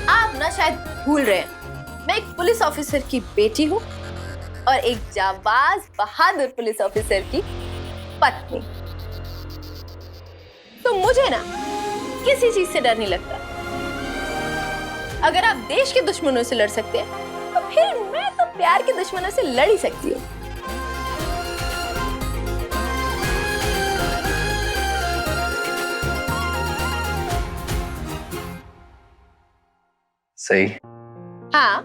आप ना शायद भूल रहे हैं, मैं एक पुलिस ऑफिसर की बेटी हूँ और एक जाबाज बहादुर पुलिस ऑफिसर की पत्नी। तो मुझे ना किसी चीज से डर नहीं लगता। अगर आप देश के दुश्मनों से लड़ सकते हैं, तो फिर मैं तो प्यार के दुश्मनों से लड़ ही सकती हूँ। सही। हाँ,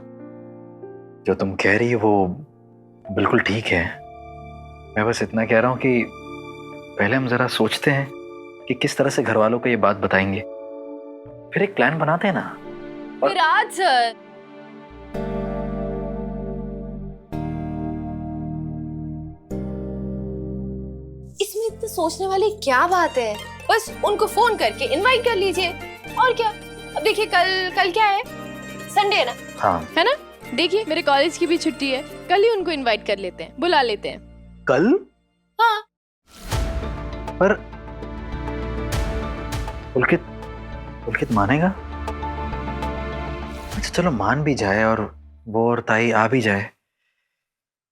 जो तुम कह रही हो वो बिल्कुल ठीक है। मैं बस इतना कह रहा हूँ कि पहले हम जरा सोचते हैं कि किस तरह से घर वालों को ये बात बताएंगे, फिर एक प्लान बनाते हैं ना। विराज सर, इसमें इतना सोचने वाली क्या बात है? बस उनको फोन करके इनवाइट कर लीजिए, और क्या। अब देखिए, कल क्या है? संडे है ना? हाँ। है ना? देखिए, मेरे कॉलेज की भी छुट्टी है, कल ही उनको इनवाइट कर लेते हैं, बुला लेते हैं। कल? हाँ। पर पुलकित मानेगा? अच्छा चलो मान भी जाए और वो और ताई आ भी जाए,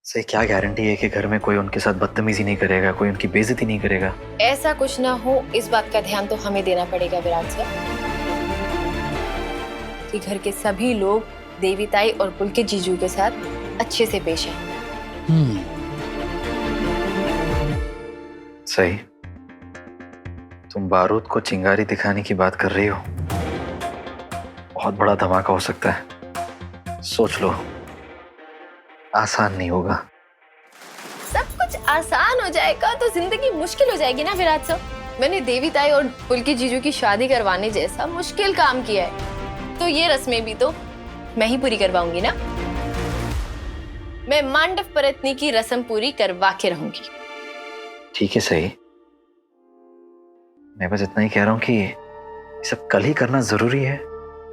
से क्या गारंटी है कि घर में कोई उनके साथ बदतमीजी नहीं करेगा, कोई उनकी बेइज्जती नहीं करेगा? ऐसा कुछ ना हो, इस बात का ध्यान तो हमें देना पड़ेगा विराट सर, कि घर के सभी लोग देवी ताई और पुलकित जीजू के साथ अच्छे से पेश हैं। सही। तुम बारूद को चिंगारी दिखाने की बात कर रही हो, बहुत बड़ा धमाका हो सकता है। सोच लो, आसान नहीं होगा। सब कुछ आसान हो जाएगा तो जिंदगी मुश्किल हो जाएगी ना विराट सर। मैंने देवी ताई और पुलकित जीजू की शादी करवाने जैसा मुश्किल काम किया है, तो ये रस्में भी तो मैं ही पूरी करवाऊंगी ना। मैं मांडव परतनी की रस्म पूरी करवा के रहूंगी। ठीक है सही, मैं बस इतना ही कह रहा हूँ कि ये सब कल ही करना जरूरी है।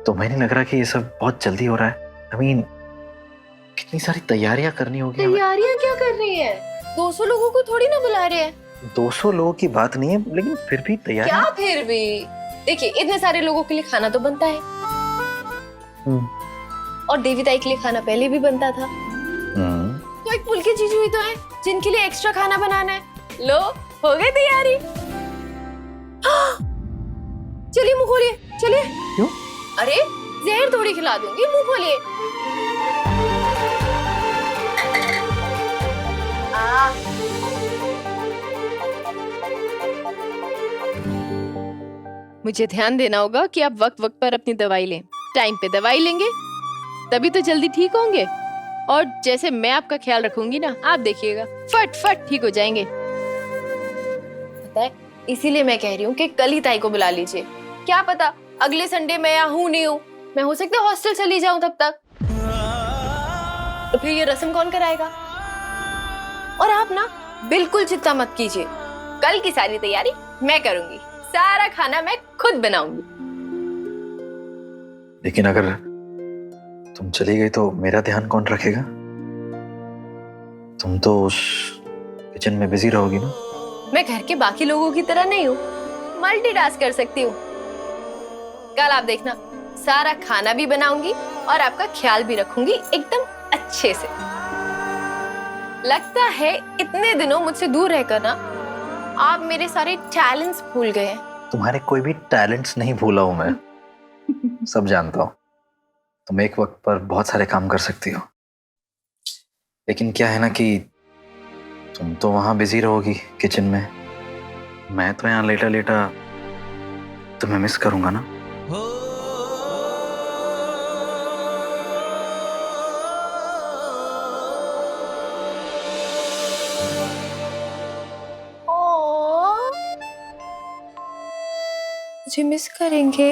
तो मैं नहीं लग रहा कि ये सब बहुत जल्दी हो रहा है। I mean, कितनी सारी तैयारियां करनी होगी हमें। तैयारियां क्या कर रही है? 200 लोगों को थोड़ी ना बुला रहे हैं। 200 लोगों की बात नहीं है, लेकिन फिर भी तैयारियां। क्या फिर भी? देखिए, इतने सारे लोगों के लिए खाना तो बनता है, और देवी ताई के लिए खाना पहले भी बनता था। तो एक पुलकित जीजू ही तो है जिनके लिए एक्स्ट्रा खाना बनाना है। लो, हो गई तैयारी। चलिए मुंह खोलिए, चलिए। क्यों? अरे जहर थोड़ी खिला दूंगी, मुंह खोलिए। मुझे ध्यान देना होगा कि आप वक्त वक्त पर अपनी दवाई लें। टाइम पे दवाई लेंगे तभी तो जल्दी ठीक होंगे, और जैसे मैं आपका ख्याल रखूंगी ना, आप देखिएगा फट फट ठीक हो जाएंगे। पता है, इसीलिए मैं कह रही हूँ कि कल ही ताई को बुला लीजिए। क्या पता अगले संडे मैं यहाँ हूँ नहीं हूँ, मैं हो सकता है हॉस्टल चली जाऊं तब तक। तो फिर ये रस्म कौन कराएगा? और आप ना बिल्कुल चिंता मत कीजिए, कल की सारी तैयारी मैं करूंगी, सारा खाना मैं खुद बनाऊंगी। लेकिन अगर तुम चली गई तो मेरा ध्यान कौन रखेगा? तुम तो उस किचन में बिजी रहोगी ना। मैं घर के बाकी लोगों की तरह नहीं हूँ, मल्टीटास्क कर सकती हूँ। कल आप देखना, सारा खाना भी बनाऊंगी और आपका ख्याल भी रखूंगी एकदम अच्छे से। लगता है इतने दिनों मुझसे दूर रहकर ना आप मेरे सारे टैलेंट्स भूल गए हैं। तुम्हारे कोई भी टैलेंट्स नहीं भूला हूं मैं। सब जानता हूं, तुम एक वक्त पर बहुत सारे काम कर सकती हो, लेकिन क्या है ना कि तुम तो वहां बिजी रहोगी किचन में, मैं तो यहाँ लेटा लेटा तुम्हें मिस करूंगा ना। मुझे मिस करेंगे?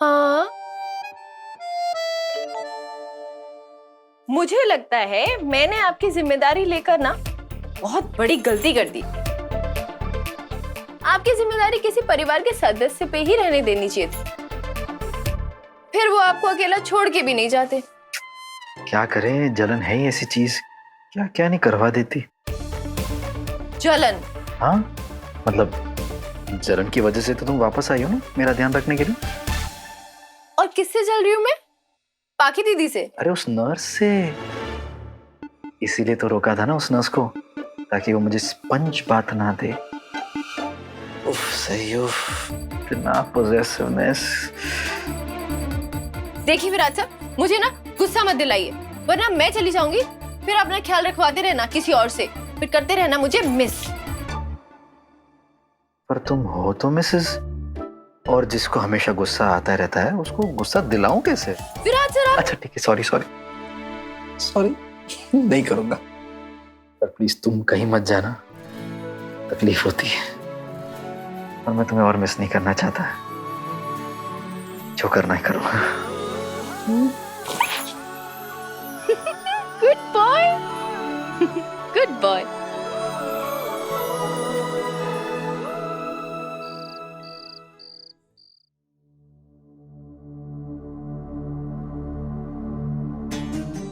हाँ, मुझे लगता है मैंने आपकी जिम्मेदारी लेकर ना बहुत बड़ी गलती कर दी। आपकी जिम्मेदारी किसी परिवार के सदस्य पे ही रहने देनी चाहिए थी, फिर वो आपको अकेला छोड़ के भी नहीं जाते। क्या करें, जलन है ही ऐसी चीज, क्या क्या नहीं करवा देती। जलन। हाँ मतलब जलन की वजह से तो तुम वापस आई हो ना मेरा ध्यान रखने के लिए। और किससे जल रही हूँ मैं? पाकी दीदी से। अरे उस नर्स से, इसीलिए तो रोका था ना उस नर्स को, ताकि वो मुझे स्पंज बात ना दे। उफ सही, उफ इतना पोजेसिवनेस। देखिए विराट साहब, मुझे ना गुस्सा मत दिलाइए, वरना मैं चली जाऊंगी, फिर अपना ख्याल रखवाते रहना किसी और से, फिर करते रहना मुझे मिस। पर तुम हो तो मिसेस, और जिसको हमेशा गुस्सा आता रहता है उसको गुस्सा दिलाऊं कैसे? विराट सर अच्छा ठीक है, सॉरी सॉरी सॉरी, नहीं करूंगा। पर प्लीज तुम कहीं मत जाना, तकलीफ होती है और मैं तुम्हें और मिस नहीं करना चाहता। जो करना है करो। Good boy. Good boy.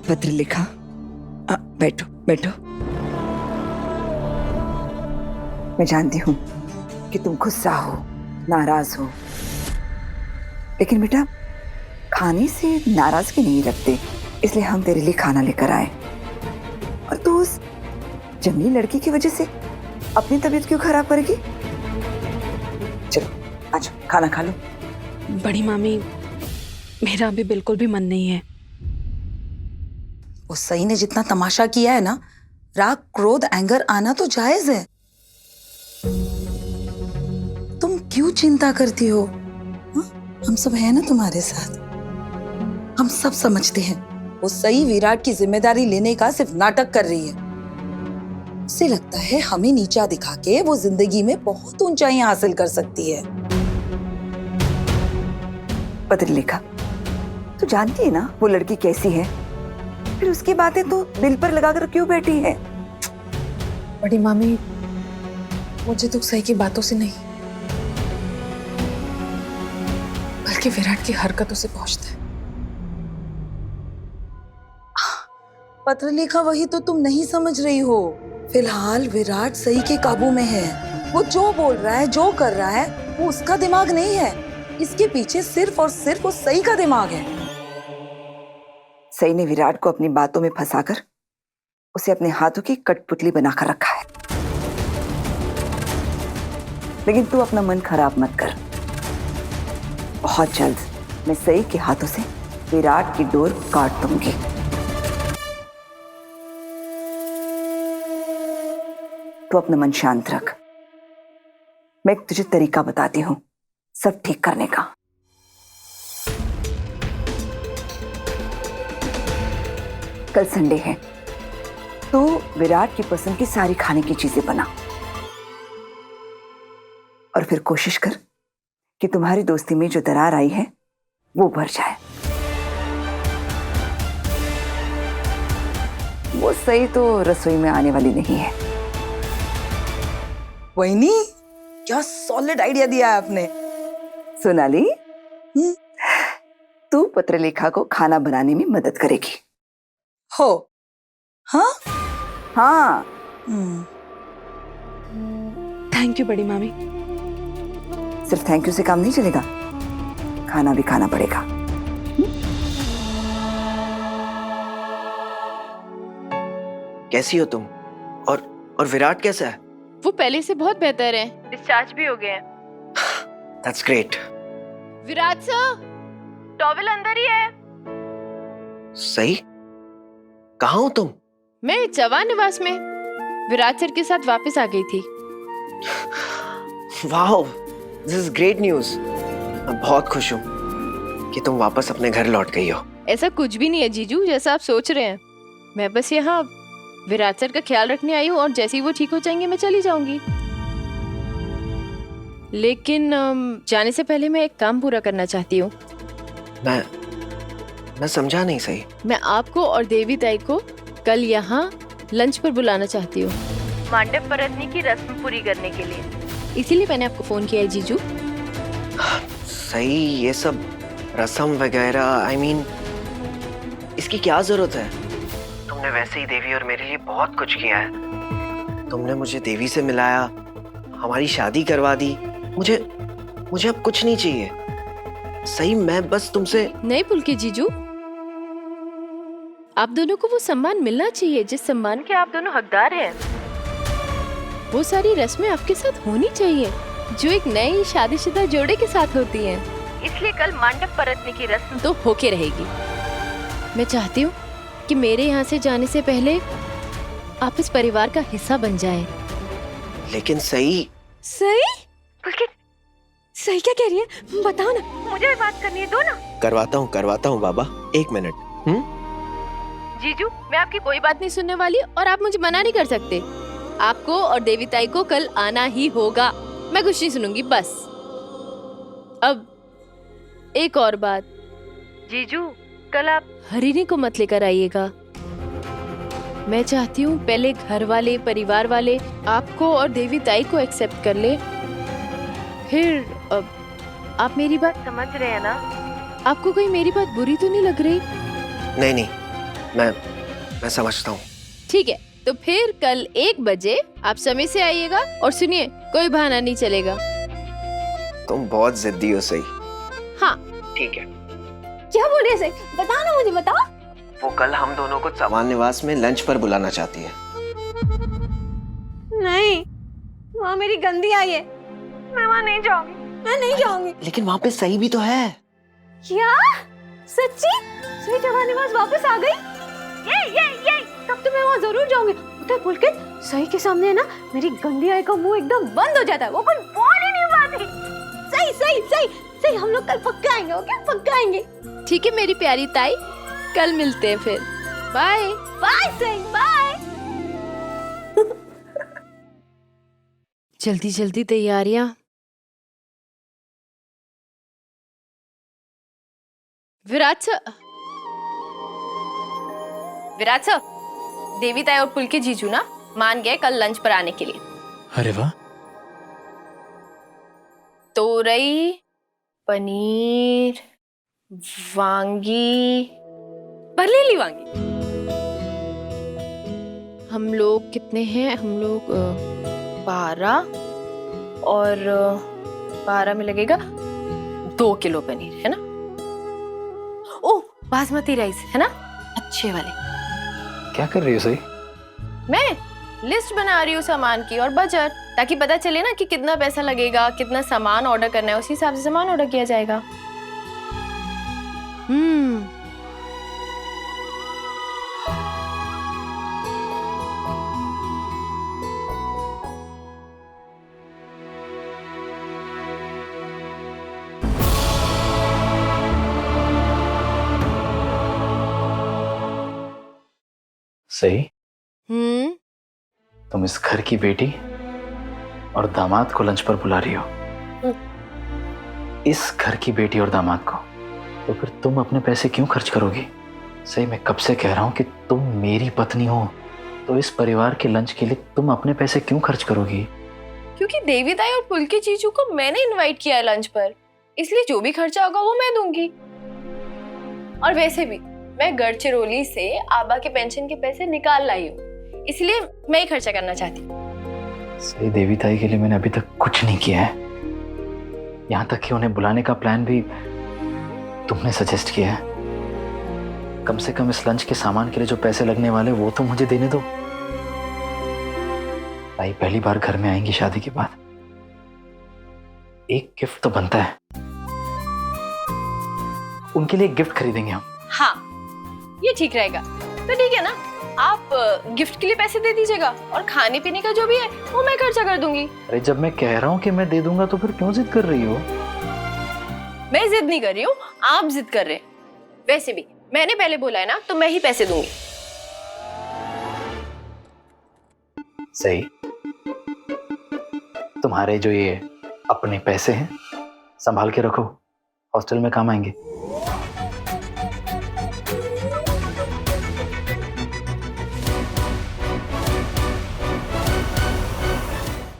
पत्र लिखा। बैठो बैठो। मैं जानती हूँ कि तुम गुस्सा हो, नाराज हो, लेकिन बेटा खाने से नाराजगी नहीं रखते, इसलिए हम तेरे लिए खाना लेकर आए। और तू उस जंगली लड़की की वजह से अपनी तबीयत क्यों खराब करेगी? चलो आज खाना खा लो। बड़ी मामी, मेरा अभी बिल्कुल भी मन नहीं है। उस सही ने जितना तमाशा किया है ना, राग क्रोध एंगर आना तो जायज है। तुम क्यों चिंता करती हो? हा? हम सब हैं ना तुम्हारे साथ। हम सब समझते हैं वो सही विराट की जिम्मेदारी लेने का सिर्फ नाटक कर रही है। उसे लगता है हमें नीचा दिखा के वो जिंदगी में बहुत ऊंचाइयां हासिल कर सकती है। पत्र लिखा, तू जानती है ना वो लड़की कैसी है, फिर उसकी बातें तो दिल पर लगाकर क्यों बैठी है? बड़ी मामी, मुझे तो सही की बातों से नहीं बल्कि विराट की हरकतों से पहुंचता है। पत्र लिखा वही तो तुम नहीं समझ रही हो। फिलहाल विराट सही के काबू में है। वो जो बोल रहा है, जो कर रहा है, वो उसका दिमाग नहीं है। इसके पीछे सिर्फ और सिर्फ वो सही का दिमाग है। सही ने विराट को अपनी बातों में फंसाकर उसे अपने हाथों की कठपुतली बनाकर रखा है। लेकिन तू अपना मन खराब मत कर। बहुत जल्द मैं सही के हाथों से विराट की डोर काट दूंगी। तो अपना मन शांत रख। मैं एक तुझे तरीका बताती हूँ सब ठीक करने का। कल संडे है, तो विराट की पसंद की सारी खाने की चीजें बना और फिर कोशिश कर कि तुम्हारी दोस्ती में जो दरार आई है वो भर जाए। वो सही तो रसोई में आने वाली नहीं है। वहीनी, क्या सॉलिड आइडिया दिया है आपने। सोनाली, तू पत्रलेखा को खाना बनाने में मदद करेगी। हो? हाँ हाँ। थैंक यू बड़ी मामी। सिर्फ थैंक यू से काम नहीं चलेगा, खाना भी खाना पड़ेगा। कैसी हो तुम? और विराट कैसा है? वो पहले से बहुत बेहतर है, डिस्चार्ज भी हो गए हैं। That's great. Virat sir, towel अंदर ही है। सही? कहाँ हो तुम? मैं जवान निवास में विराट सर के साथ वापस आ गई थी। Wow, this is great news. मैं बहुत खुश हूँ कि तुम वापस अपने घर लौट गई हो। ऐसा कुछ भी नहीं है जीजू, जैसा आप सोच रहे हैं। मैं बस यहाँ विराट सर का ख्याल रखने आई हूँ और जैसे ही वो ठीक हो जाएंगे मैं चली जाऊंगी। लेकिन जाने से पहले मैं एक काम पूरा करना चाहती हूँ। मैं समझा नहीं सही। मैं आपको और देवी ताई को कल यहाँ लंच पर बुलाना चाहती हूँ, मांडव परतनी की रस्म पूरी करने के लिए। इसीलिए मैंने आपको फोन किया है जीजू। सही, ये सब रस्म वगैरह, I mean, इसकी क्या जरूरत है? तुमने वैसे ही देवी और मेरे लिए बहुत कुछ किया है, तुमने मुझे देवी से मिलाया, हमारी शादी करवा दी। मुझे मुझे अब कुछ नहीं चाहिए। सही, मैं बस तुमसे। नहीं पुलके जीजू, आप दोनों को वो सम्मान मिलना चाहिए जिस सम्मान के आप दोनों हकदार हैं। वो सारी रस्में आपके साथ होनी चाहिए जो एक नई शादीशुदा जोड़े के साथ होती हैं। इसलिए कल मंडप परतने की रस्म तो होके रहेगी। मैं चाहती हूँ कि मेरे यहाँ से जाने से पहले आप इस परिवार का हिस्सा बन जाएं। लेकिन सही। सही सही क्या कह रही है, बताओ ना। मुझे भी बात करनी है, दो ना। करवाता हूँ बाबा, 1 मिनट। जीजू, मैं आपकी कोई बात नहीं सुनने वाली और आप मुझे मना नहीं कर सकते। आपको और देवी ताई को कल आना ही होगा। मैं कुछ नहीं सुनूंगी बस। अब एक और बात, जीजू कल आप हरिणी को मत लेकर आइएगा। मैं चाहती हूँ पहले घर वाले परिवार वाले आपको और देवी ताई को एक्सेप्ट कर ले, फिर आप मेरी बात समझ रहे हैं ना? आपको कोई मेरी बात बुरी तो नहीं लग रही? नहीं, मैं समझता हूँ। ठीक है, तो फिर कल 1 बजे आप समय से आइएगा और सुनिए, कोई बहाना नहीं चलेगा। तुम बहुत जिद्दी हो सही। हाँ ठीक है। क्या बोल रहे, सही बताओ ना, मुझे बताओ। वो कल हम दोनों को चौहान निवास में लंच पर बुलाना चाहती है। नहीं, वहाँ मेरी गंदी आई है, मैं वहाँ नहीं जाऊंगी, मैं नहीं जाऊंगी। लेकिन वहाँ पे सही भी तो है। क्या सच्ची? सही चौहान निवास वापस आ गई? ये तब तो मैं वहाँ जरूर जाऊंगी। पता है पुलकित, सही के सामने है ना, मेरी गंदी आई का मुंह एकदम बंद हो जाता है, वो कुछ बोल ही नहीं पाती। सही, हम लोग कल पक्का आएंगे, ओके? पक्का आएंगे। ठीक है मेरी प्यारी ताई, कल मिलते हैं फिर। बाय बाय सही, बाय। जल्दी जल्दी तैयारियां। विराट सर, देवी ताई और पुलके जीजू ना मान गए कल लंच पर आने के लिए। अरे वाह। तोरई, पनीर, वांगी, भरलेली वांगी। हम लोग कितने हैं? हम लोग 12 और 12 में लगेगा 2 किलो पनीर, है ना? ओह, बासमती राइस है ना, अच्छे वाले। क्या कर रही हो सही? मैं लिस्ट बना रही हूँ सामान की और बजट, ताकि पता चले ना कि कितना पैसा लगेगा, कितना सामान ऑर्डर करना है, उसी हिसाब से सामान ऑर्डर किया जाएगा। सही, हम्म। तुम इस घर की बेटी और दामाद को लंच पर बुला रही हो। इस घर की बेटी और दामाद को, तो फिर तुम अपने पैसे क्यों खर्च करोगी? सही, मैं कब से कह रहा हूं कि तुम मेरी पत्नी हो, तो इस परिवार के लंच के लिए तुम अपने पैसे क्यों खर्च करोगी? क्योंकि देवी ताई और पुलके जीजू को मैंने इनवाइट किया है लंच पर, इसलिए जो भी खर्चा होगा वो मैं दूंगी। और वैसे भी मैं गढ़चिरौली से आबा के पेंशन के पैसे निकाल लाई हूँ, इसलिए मैं ही खर्चा करना चाहती हूँ। सही, देवी ताई के लिए मैंने अभी तक कुछ नहीं किया है। यहाँ तक कि उन्हें बुलाने का प्लान भी तुमने सजेस्ट किया है। कम से कम इस लंच के सामान के लिए जो पैसे लगने वाले वो तो मुझे देने दो। ताई पहली बार घर में आएंगी शादी के बाद, एक गिफ्ट तो बनता है। उनके लिए एक गिफ्ट खरीदेंगे हम। हाँ, ये ठीक रहेगा। तो ठीक है ना, आप गिफ्ट के लिए पैसे दे दीजिएगा और खाने पीने का जो भी है वो मैं खर्चा कर दूंगी। अरे जब मैं कह रहा हूँ कि मैं दे दूंगा तो फिर क्यों जिद कर रही हो? मैं जिद नहीं कर रही हूँ, आप जिद कर रहे हैं। वैसे भी मैंने पहले बोला है ना, तो मैं ही पैसे दूंगी। सही, तुम्हारे जो ये अपने पैसे हैं संभाल के रखो, हॉस्टल में काम आएंगे।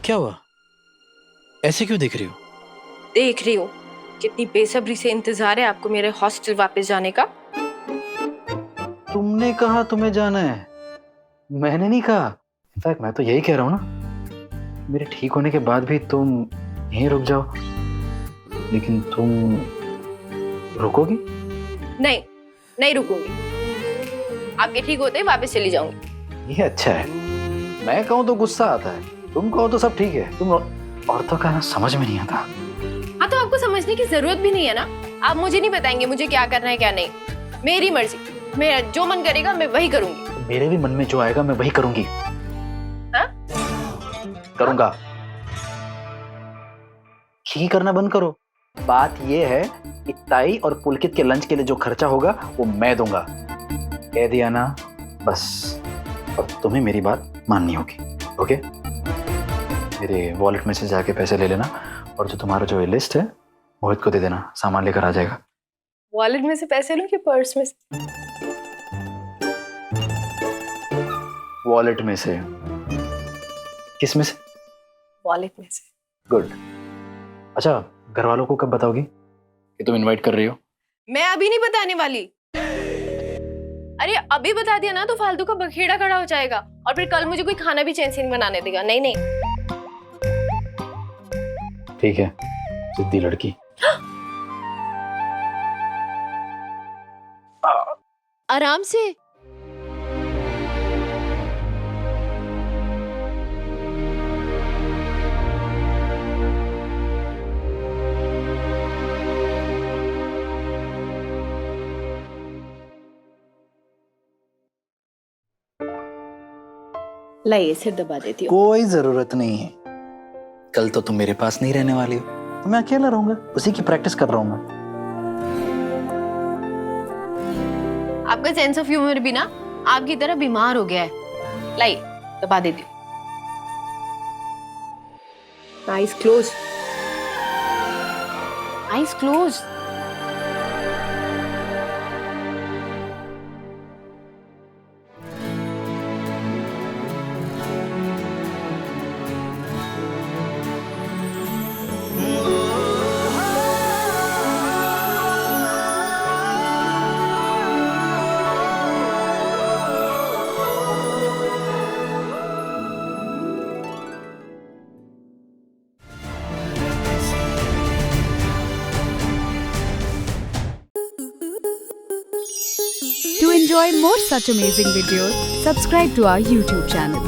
क्या हुआ? ऐसे क्यों देख रही हो? देख रही हूँ कितनी बेसब्री से इंतजार है आपको मेरे हॉस्टल वापस जाने का। तुमने कहा तुम्हें जाना है, मैंने नहीं कहा। इनफैक्ट मैं तो यही कह रहा हूँ ना, मेरे ठीक होने के बाद भी तुम यहीं रुक जाओ, लेकिन तुम रुकोगी? नहीं, नहीं रुकूंगी। आपके ठीक होते ही वापस चली जाऊंगी। ये अच्छा है। मैं कहूँ तो गुस्सा आता है, तुम कहो तो सब ठीक है। तुम औरतों का ना समझ में नहीं आता। हाँ तो आपको समझने की जरूरत भी नहीं है ना। आप मुझे नहीं बताएंगे मुझे क्या करना है क्या नहीं। मेरी मर्जी, मेरा जो मन करेगा मैं वही करूंगी। मेरे भी मन में जो आएगा मैं वही करूंगी। हाँ? करूंगा। ही करना बंद करो। बात ये है कि ताई और पुलकित के लंच के लिए जो खर्चा होगा वो मैं दूंगा। कह दिया ना, बस। अब तुम्हें मेरी बात माननी होगी, ओके? मेरे वॉलेट में से जाके पैसे ले लेना, और जो तुम्हारा जो लिस्ट है मोहित को दे देना, सामान लेकर आ जाएगा। वॉलेट में से पैसे लूं कि पर्स में से? वॉलेट में से। किस में से? वॉलेट में से। गुड। अच्छा, घर वालों को कब बताओगी कि तुम इनवाइट कर रही हो? मैं अभी नहीं बताने वाली। अरे अभी बता दिया ना तो फालतू का बखेड़ा खड़ा हो जाएगा, और फिर कल मुझे कोई खाना भी चैन से नहीं बनाने देगा। नहीं नहीं। ठीक है, जिद्दी लड़की। आराम से। लाइए, सिर दबा देती हूँ। कोई जरूरत नहीं है। कल तो तुम मेरे पास नहीं रहने वाली हो, तो मैं अकेला रहूंगा, उसी की प्रैक्टिस कर रहा हूँ मैं। आपका सेंस ऑफ ह्यूमर भी ना आपकी तरह बीमार हो गया है। लाइए, दबा देती हूँ। Eyes close, eyes close. To enjoy more such amazing videos, subscribe to our YouTube channel.